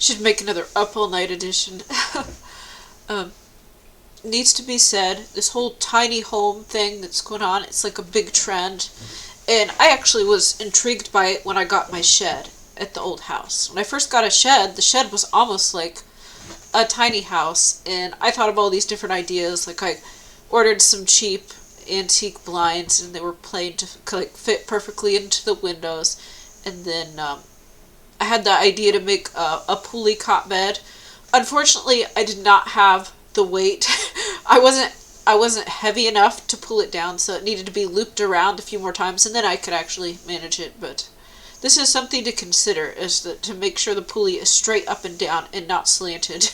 Should make another Up All Night edition. um, Needs to be said, this whole tiny home thing that's going on, it's like a big trend. And I actually was intrigued by it when I got my shed at the old house. When I first got a shed, the shed was almost like a tiny house, and I thought of all these different ideas. Like, I ordered some cheap antique blinds, and they were plain to like fit perfectly into the windows. And then I had the idea to make a pulley cot bed. Unfortunately, I did not have the weight. I wasn't heavy enough to pull it down, so it needed to be looped around a few more times, and then I could actually manage it. But this is something to consider, is that to make sure the pulley is straight up and down and not slanted,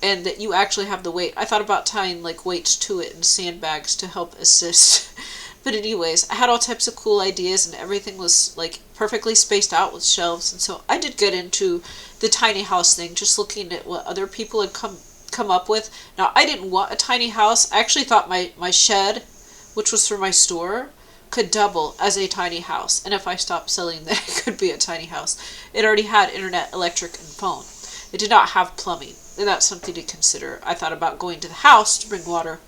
and that you actually have the weight. I thought about tying like weights to it and sandbags to help assist. But anyways, I had all types of cool ideas, and everything was like perfectly spaced out with shelves, and so I did get into the tiny house thing, just looking at what other people had come up with. Now, I didn't want a tiny house. I actually thought my shed, which was for my store, could double as a tiny house, and if I stopped selling, then it could be a tiny house. It already had internet, electric, and phone. It did not have plumbing, and that's something to consider. I thought about going to the house to bring water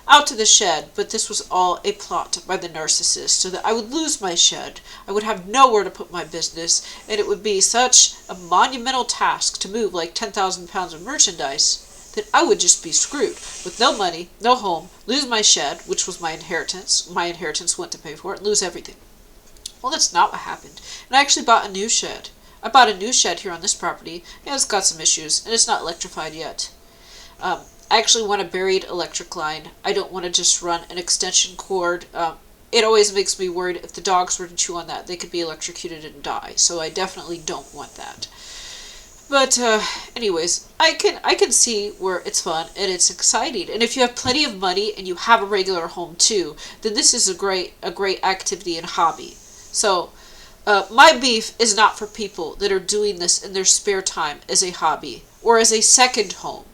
out to the shed, but this was all a plot by the narcissist, so that I would lose my shed. I would have nowhere to put my business, and it would be such a monumental task to move like 10,000 pounds of merchandise that I would just be screwed, with no money, no home, lose my shed, which was my inheritance. My inheritance went to pay for it, lose everything. Well, that's not what happened. And I actually bought a new shed. I bought a new shed here on this property, and it's got some issues, and it's not electrified yet. I actually want a buried electric line. I don't want to just run an extension cord. It always makes me worried if the dogs were to chew on that, they could be electrocuted and die. So I definitely don't want that. But anyways, I can see where it's fun and it's exciting. And if you have plenty of money and you have a regular home too, then this is a great activity and hobby. So my beef is not for people that are doing this in their spare time as a hobby or as a second home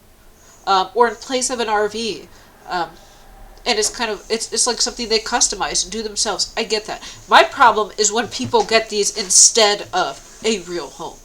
or in place of an RV. And it's like something they customize and do themselves. I get that. My problem is when people get these instead of a real home.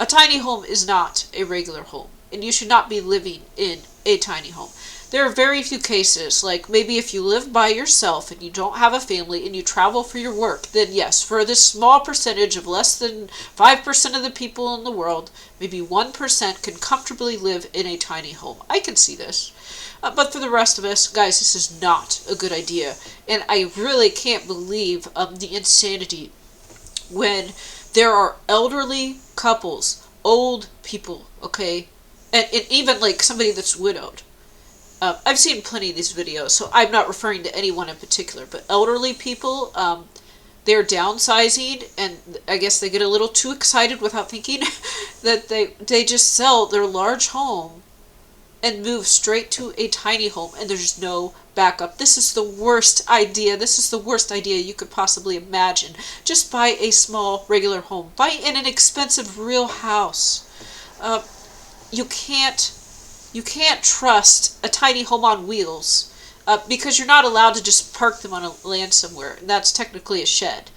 A tiny home is not a regular home, and you should not be living in a tiny home. There are very few cases, like maybe if you live by yourself and you don't have a family and you travel for your work, then yes, for this small percentage of less than 5% of the people in the world, maybe 1% can comfortably live in a tiny home. I can see this. But for the rest of us, guys, this is not a good idea. And I really can't believe the insanity when there are elderly couples, old people, okay, and even like somebody that's widowed. I've seen plenty of these videos, so I'm not referring to anyone in particular, but elderly people, they're downsizing, and I guess they get a little too excited without thinking that they just sell their large home and move straight to a tiny home, and there's no backup. This is the worst idea. This is the worst idea you could possibly imagine. Just buy a small, regular home. Buy in an expensive, real house. You can't trust a tiny home on wheels because you're not allowed to just park them on a land somewhere, and that's technically a shed.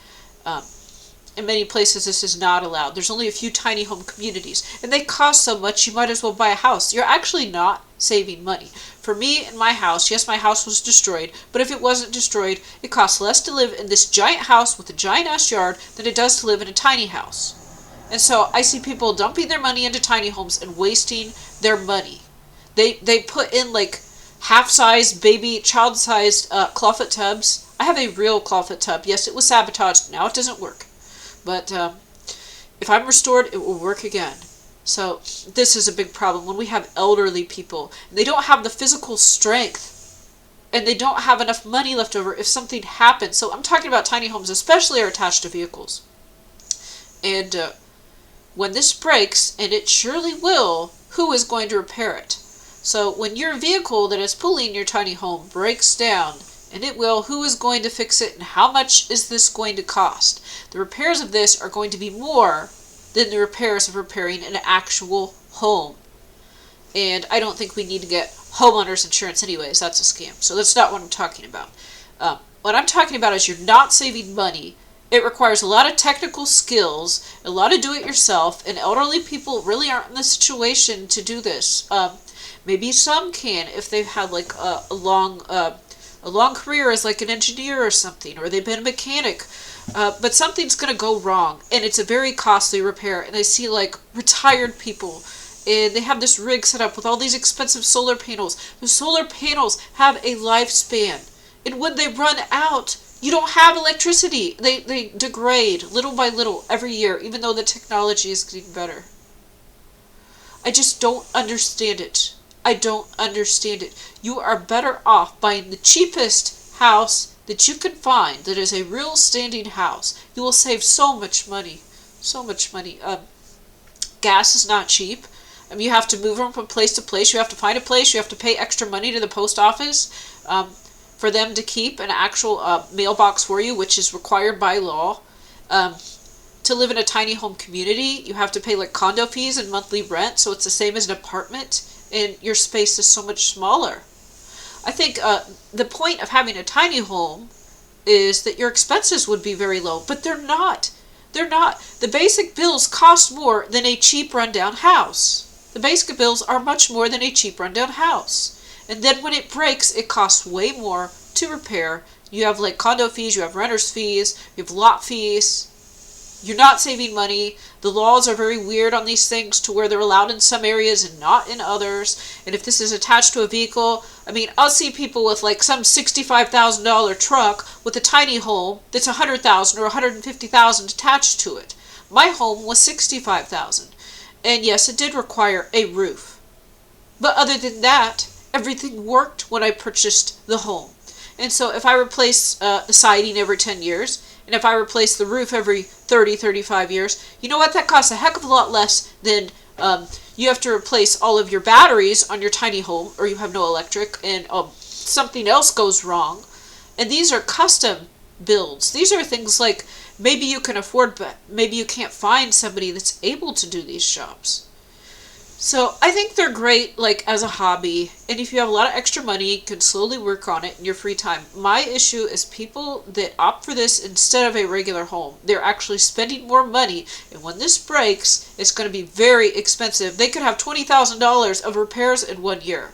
In many places, this is not allowed. There's only a few tiny home communities, and they cost so much, you might as well buy a house. You're actually not saving money. For me and my house, yes, my house was destroyed, but if it wasn't destroyed, it costs less to live in this giant house with a giant-ass yard than it does to live in a tiny house. And so I see people dumping their money into tiny homes and wasting their money. They put in like half-sized, baby, child-sized clawfoot tubs. I have a real clawfoot tub. Yes, it was sabotaged. Now it doesn't work. But if I'm restored, it will work again. So this is a big problem when we have elderly people. And they don't have the physical strength. And they don't have enough money left over if something happens. So I'm talking about tiny homes, especially are attached to vehicles. And when this breaks, and it surely will, who is going to repair it? So when your vehicle that is pulling your tiny home breaks down, and it will, who is going to fix it, and how much is this going to cost? The repairs of this are going to be more than the repairs of repairing an actual home. And I don't think we need to get homeowners insurance anyways. That's a scam. So that's not what I'm talking about. What I'm talking about is you're not saving money, It requires a lot of technical skills, a lot of do-it-yourself, and elderly people really aren't in the situation to do this. Maybe some can if they've had like a long career as like an engineer or something, or they've been a mechanic. But something's going to go wrong, and it's a very costly repair. And I see like retired people, and they have this rig set up with all these expensive solar panels. The solar panels have a lifespan, and when they run out, you don't have electricity. They degrade little by little every year, even though the technology is getting better. I just don't understand it. I don't understand it. You are better off buying the cheapest house that you can find that is a real standing house. You will save so much money. So much money. Gas is not cheap. You have to move from place to place. You have to find a place. You have to pay extra money to the post office for them to keep an actual mailbox for you, which is required by law. To live in a tiny home community, you have to pay like condo fees and monthly rent, so it's the same as an apartment, and your space is so much smaller. I think the point of having a tiny home is that your expenses would be very low, but they're not. They're not. The basic bills cost more than a cheap rundown house. The basic bills are much more than a cheap rundown house. And then when it breaks, it costs way more to repair. You have like condo fees, you have renter's fees, you have lot fees. You're not saving money. The laws are very weird on these things to where they're allowed in some areas and not in others. And if this is attached to a vehicle, I mean, I'll see people with like some $65,000 truck with a tiny home that's $100,000 or $150,000 attached to it. My home was $65,000. And yes, it did require a roof. But other than that, everything worked when I purchased the home. And so if I replace the siding every 10 years, and if I replace the roof every 30, 35 years, you know what? That costs a heck of a lot less than you have to replace all of your batteries on your tiny home, or you have no electric, and something else goes wrong. And these are custom builds. These are things like maybe you can afford, but maybe you can't find somebody that's able to do these jobs. So I think they're great, like, as a hobby, and if you have a lot of extra money, you can slowly work on it in your free time. My issue is people that opt for this instead of a regular home. They're actually spending more money, and when this breaks, it's going to be very expensive. They could have $20,000 of repairs in 1 year.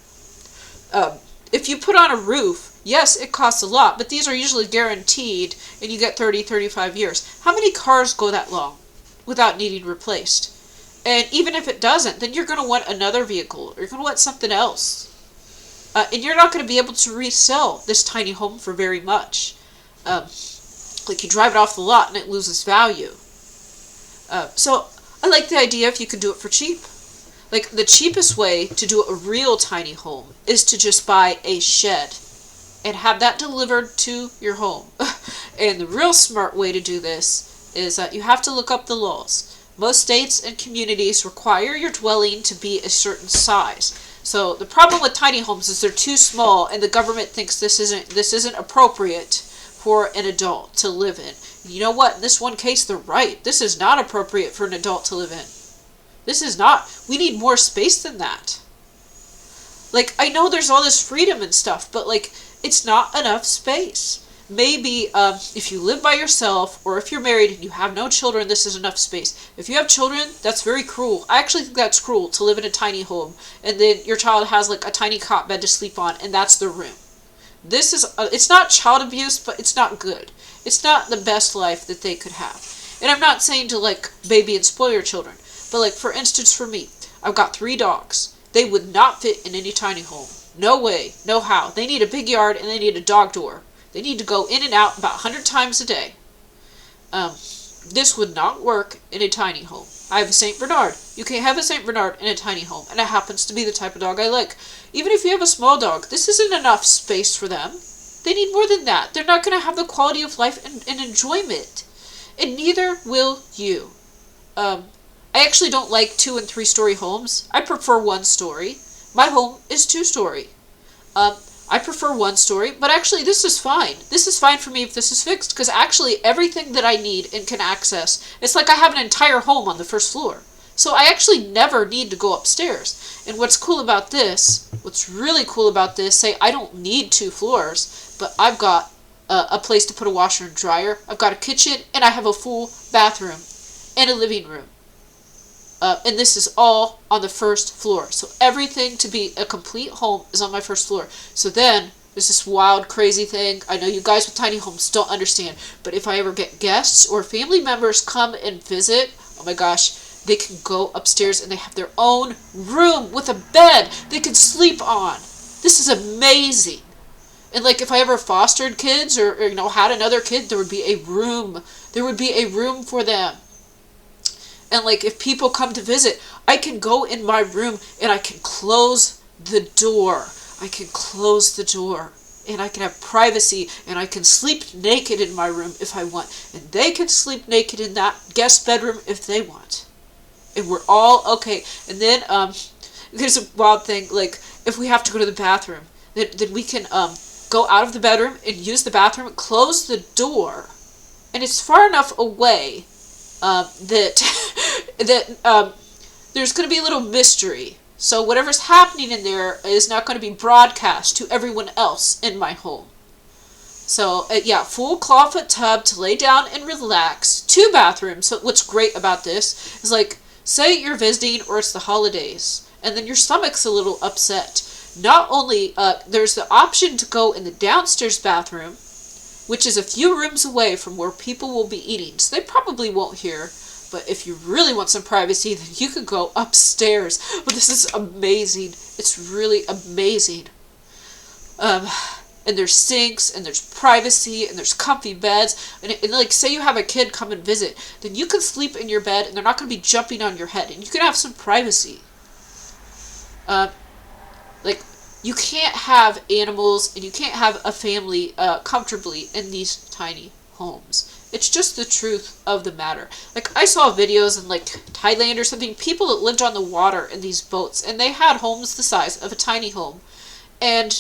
If you put on a roof, yes, it costs a lot, but these are usually guaranteed, and you get 30, 35 years. How many cars go that long without needing replaced? And even if it doesn't, then you're going to want another vehicle, or you're going to want something else. And you're not going to be able to resell this tiny home for very much. Like you drive it off the lot and it loses value. So I like the idea if you can do it for cheap. Like the cheapest way to do a real tiny home is to just buy a shed and have that delivered to your home. And the real smart way to do this is that you have to look up the laws. Most states and communities require your dwelling to be a certain size. So the problem with tiny homes is they're too small, and the government thinks this isn't appropriate for an adult to live in. You know what? In this one case, they're right. This is not appropriate for an adult to live in. This is not. We need more space than that. Like, I know there's all this freedom and stuff, but like, it's not enough space. Maybe if you live by yourself, or if you're married and you have no children, this is enough space. If you have children, that's very cruel. I actually think that's cruel to live in a tiny home, and then your child has like a tiny cot bed to sleep on, and that's their room. This is, it's not child abuse, but it's not good. It's not the best life that they could have. And I'm not saying to like baby and spoil your children, but like for instance for me, I've got 3 dogs. They would not fit in any tiny home. No way, no how. They need a big yard and they need a dog door. They need to go in and out about 100 times a day. This would not work in a tiny home. I have a St. Bernard. You can't have a St. Bernard in a tiny home, and it happens to be the type of dog I like. Even if you have a small dog, this isn't enough space for them. They need more than that. They're not going to have the quality of life and enjoyment. And neither will you. I actually don't like 2- and 3-story homes. I prefer 1-story. My home is 2-story. I prefer 1-story, but actually this is fine. This is fine for me if this is fixed, because actually everything that I need and can access, it's like I have an entire home on the 1st floor. So I actually never need to go upstairs. And what's cool about this, what's really cool about this, say I don't need 2 floors, but I've got a place to put a washer and dryer. I've got a kitchen, and I have a full bathroom and a living room. And this is all on the first floor. So everything to be a complete home is on my first floor. So then there's this wild, crazy thing. I know you guys with tiny homes don't understand, but if I ever get guests or family members come and visit, oh my gosh, they can go upstairs and they have their own room with a bed they can sleep on. This is amazing. And like if I ever fostered kids or had another kid, there would be a room. There would be a room for them. And like if people come to visit, I can go in my room and I can close the door. I can close the door. And I can have privacy, and I can sleep naked in my room if I want. And they can sleep naked in that guest bedroom if they want. And we're all okay. And then there's a wild thing, like if we have to go to the bathroom, then we can go out of the bedroom and use the bathroom, close the door, and it's far enough away that there's going to be a little mystery. So whatever's happening in there is not going to be broadcast to everyone else in my home. So yeah, full clawfoot tub to lay down and relax. 2 bathrooms. So what's great about this is, like, say you're visiting or it's the holidays, and then your stomach's a little upset. Not only there's the option to go in the downstairs bathroom, which is a few rooms away from where people will be eating, so they probably won't hear. But if you really want some privacy, then you could go upstairs. But this is amazing. It's really amazing. And there's sinks, and there's privacy, and there's comfy beds. And like, say you have a kid come and visit, then you can sleep in your bed, and they're not going to be jumping on your head. And you can have some privacy. Like, you can't have animals, and you can't have a family comfortably in these tiny homes. It's just the truth of the matter. Like, I saw videos in, like, Thailand or something, people that lived on the water in these boats, and they had homes the size of a tiny home. And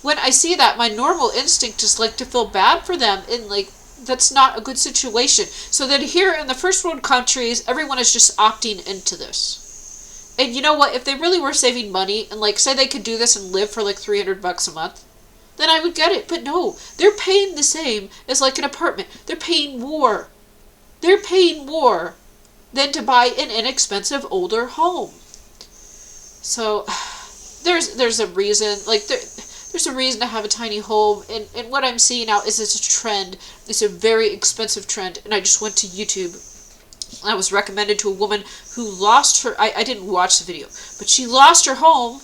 when I see that, my normal instinct is, like, to feel bad for them, and, like, that's not a good situation. So then here in the first world countries, everyone is just opting into this. And you know what? If they really were saving money, and, like, say they could do this and live for, like, $300 a month, then I would get it. But no, they're paying the same as like an apartment. They're paying more. They're paying more than to buy an inexpensive older home. So there's a reason, like there's a reason to have a tiny home, and what I'm seeing now is it's a trend. It's a very expensive trend, and I just went to YouTube. I was recommended to a woman who lost her, I didn't watch the video, but she lost her home.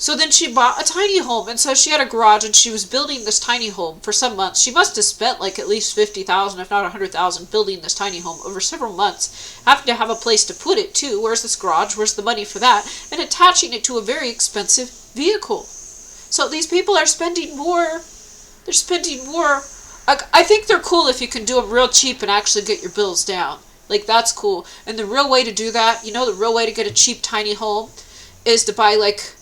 So then she bought a tiny home, and so she had a garage, and she was building this tiny home for some months. She must have spent like at least $50,000, if not $100,000, building this tiny home over several months, having to have a place to put it too. Where's this garage? Where's the money for that? And attaching it to a very expensive vehicle. So these people are spending more. They're spending more. I think they're cool if you can do them real cheap and actually get your bills down. Like, that's cool. And the real way to do that, the real way to get a cheap tiny home is to buy like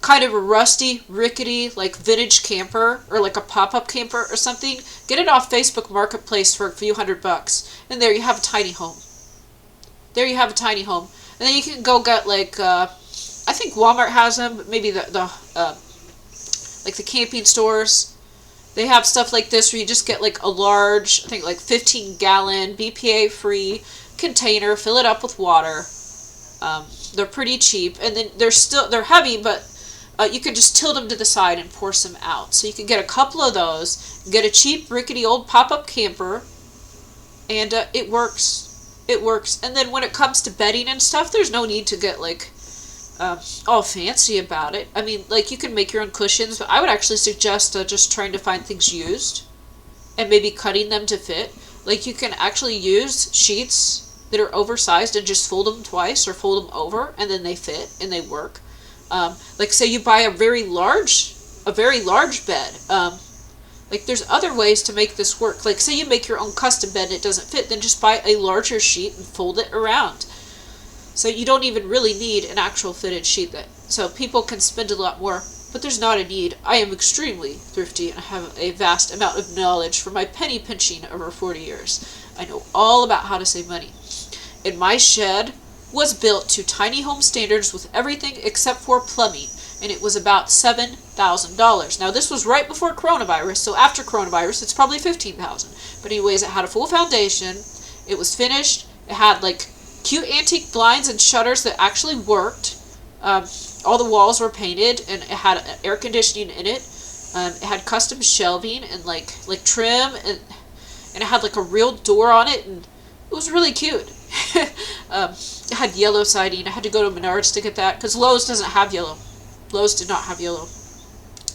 kind of a rusty, rickety, like vintage camper, or like a pop-up camper or something. Get it off Facebook Marketplace for a few $100, and there you have a tiny home. There you have a tiny home, and then you can go get like I think Walmart has them, but maybe the like the camping stores. They have stuff like this where you just get like a large, I think like 15-gallon BPA-free container, fill it up with water. They're pretty cheap, and then they're heavy, but you can just tilt them to the side and pour some out. So you can get a couple of those, get a cheap, rickety old pop-up camper, and it works. It works. And then when it comes to bedding and stuff, there's no need to get like all fancy about it. I mean, like, you can make your own cushions, but I would actually suggest just trying to find things used and maybe cutting them to fit. Like, you can actually use sheets that are oversized and just fold them twice or fold them over, and then they fit and they work. Like, say you buy a very large bed. Like, there's other ways to make this work. Like, say you make your own custom bed and it doesn't fit, then just buy a larger sheet and fold it around. So you don't even really need an actual fitted sheet. So people can spend a lot more, but there's not a need. I am extremely thrifty, and I have a vast amount of knowledge from my penny pinching over 40 years. I know all about how to save money. And my shed was built to tiny home standards with everything except for plumbing. and it was about $7,000. Now this was right before coronavirus, so after coronavirus it's probably 15,000. But anyways, it had a full foundation. It was finished. It had like cute antique blinds and shutters that actually worked. All the walls were painted, and it had air conditioning in it. It had custom shelving and like trim, and it had like a real door on it, and it was really cute. It had yellow siding. I had to go to Menards to get that because Lowe's doesn't have yellow. Lowe's did not have yellow.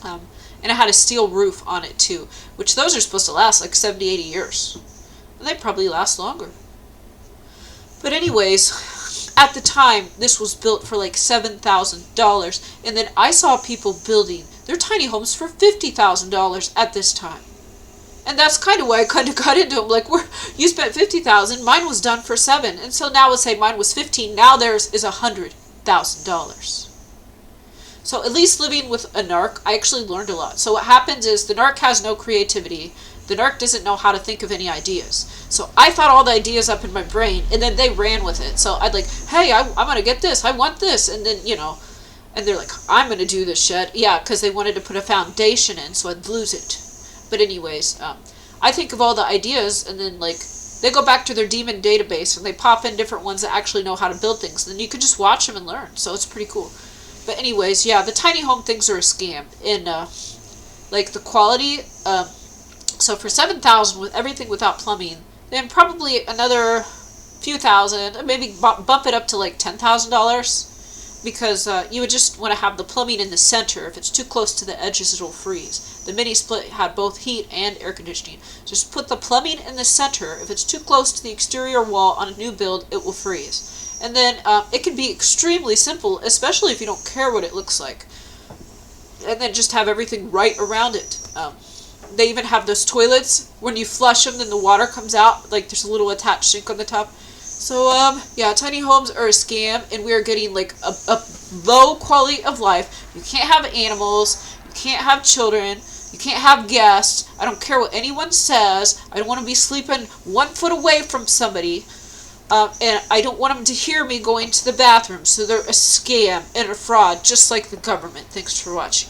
And it had a steel roof on it too, which those are supposed to last like 70, 80 years. And they probably last longer. But anyways, at the time, this was built for like $7,000. And then I saw people building their tiny homes for $50,000 at this time. And that's kind of why I kind of got into them. Like, you spent $50,000, mine was done for $7,000, and so now let's say mine was $15,000. Now theirs is $100,000. So at least living with a narc, I actually learned a lot. So what happens is the narc has no creativity. The narc doesn't know how to think of any ideas. So I thought all the ideas up in my brain, and then they ran with it. So I'd like, hey, I'm gonna get this. I want this, and then and they're like, I'm gonna do this shit. Yeah, because they wanted to put a foundation in, so I'd lose it. But anyways, I think of all the ideas, and then like they go back to their demon database and they pop in different ones that actually know how to build things. And then you can just watch them and learn. So it's pretty cool. But anyways, yeah, the tiny home things are a scam. And like the quality, so for $7,000 with everything without plumbing, then probably another few thousand, maybe bump it up to like $10,000. Because you would just want to have the plumbing in the center. If it's too close to the edges, it'll freeze. The mini split had both heat and air conditioning. Just put the plumbing in the center. If it's too close to the exterior wall on a new build, it will freeze. And then it can be extremely simple, especially if you don't care what it looks like. And then just have everything right around it. They even have those toilets. When you flush them, then the water comes out. Like there's a little attached sink on the top. So, yeah, tiny homes are a scam, and we are getting, like, a low quality of life. You can't have animals. You can't have children. You can't have guests. I don't care what anyone says. I don't want to be sleeping 1 foot away from somebody. And I don't want them to hear me going to the bathroom. So they're a scam and a fraud, just like the government. Thanks for watching.